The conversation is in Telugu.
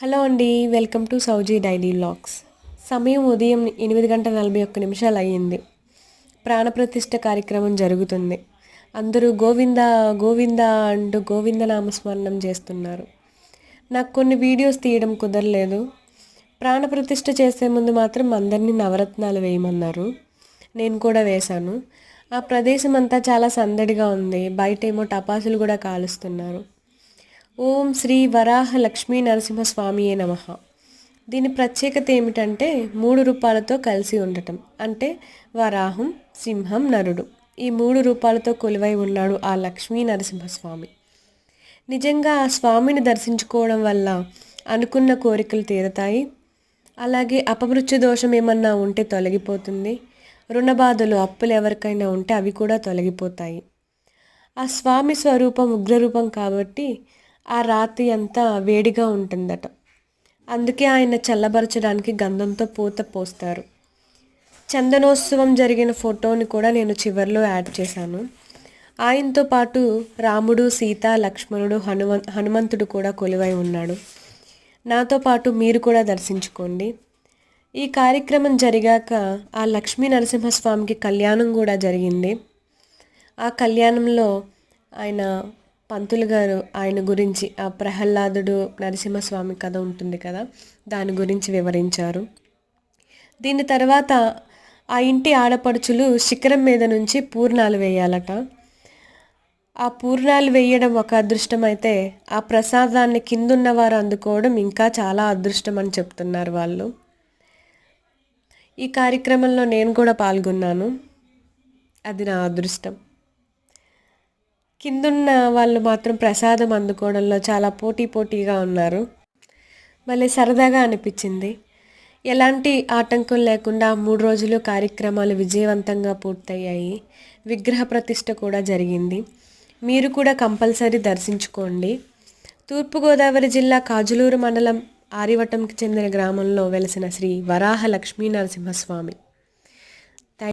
హలో అండి, వెల్కమ్ టు సౌజీ డైలీ వ్లాగ్స్. సమయం ఉదయం 8:41 అయ్యింది. ప్రాణప్రతిష్ఠ కార్యక్రమం జరుగుతుంది. అందరూ గోవింద గోవింద అంటూ గోవింద నామస్మరణం చేస్తున్నారు. నాకు కొన్ని వీడియోస్ తీయడం కుదరలేదు. ప్రాణప్రతిష్ఠ చేసే ముందు మాత్రం అందరినీ నవరత్నాలు వేయమన్నారు. నేను కూడా వేశాను. ఆ ప్రదేశం అంతా చాలా సందడిగా ఉంది. బయటేమో టపాసులు కూడా కాలుస్తున్నారు. ఓం శ్రీ వరాహ లక్ష్మీ నరసింహస్వామియే నమః. దీని ప్రత్యేకత ఏమిటంటే 3 రూపాలతో కలిసి ఉండటం. అంటే వరాహం, సింహం, నరుడు, ఈ 3 రూపాలతో కొలువై ఉన్నాడు ఆ లక్ష్మీ నరసింహస్వామి. నిజంగా ఆ స్వామిని దర్శించుకోవడం వల్ల అనుకున్న కోరికలు తీరతాయి. అలాగే అపమృత్యు దోషం ఏమన్నా ఉంటే తొలగిపోతుంది. రుణబాధలు, అప్పులు ఎవరికైనా ఉంటే అవి కూడా తొలగిపోతాయి. ఆ స్వామి స్వరూపం ఉగ్రరూపం కాబట్టి ఆ రాత్రి అంతా వేడిగా ఉంటుందట. అందుకే ఆయన చల్లబరచడానికి గంధంతో పూత పోస్తారు. చందనోత్సవం జరిగిన ఫోటోని కూడా నేను చివర్లో యాడ్ చేశాను. ఆయనతో పాటు రాముడు, సీత, లక్ష్మణుడు, హనుమంతుడు కూడా కొలువై ఉన్నాడు. నాతో పాటు మీరు కూడా దర్శించుకోండి. ఈ కార్యక్రమం జరిగాక ఆ లక్ష్మీ నరసింహస్వామికి కళ్యాణం కూడా జరిగింది. ఆ కళ్యాణంలో ఆయన పంతులు గారు ఆయన గురించి, ఆ ప్రహ్లాదుడు నరసింహస్వామి కథ ఉంటుంది కదా, దాని గురించి వివరించారు. దీని తర్వాత ఆ ఇంటి ఆడపడుచులు శిఖరం మీద నుంచి పూర్ణాలు వేయాలట. ఆ పూర్ణాలు వేయడం ఒక అదృష్టం అయితే, ఆ ప్రసాదాన్ని కిందున్న వారు అందుకోవడం ఇంకా చాలా అదృష్టం అని చెప్తున్నారు వాళ్ళు. ఈ కార్యక్రమంలో నేను కూడా పాల్గొన్నాను. అది నా అదృష్టం. కిందున్న వాళ్ళు మాత్రం ప్రసాదం అందుకోవడంలో చాలా పోటీగా ఉన్నారు. భలే సరదాగా అనిపించింది. ఎలాంటి ఆటంకం లేకుండా 3 రోజులు కార్యక్రమాలు విజయవంతంగా పూర్తయ్యాయి. విగ్రహ ప్రతిష్ఠ కూడా జరిగింది. మీరు కూడా కంపల్సరీ దర్శించుకోండి. తూర్పుగోదావరి జిల్లా కాజులూరు మండలం ఆరివటంకి చెందిన గ్రామంలో వెలసిన శ్రీ వరాహ లక్ష్మీ నరసింహస్వామి.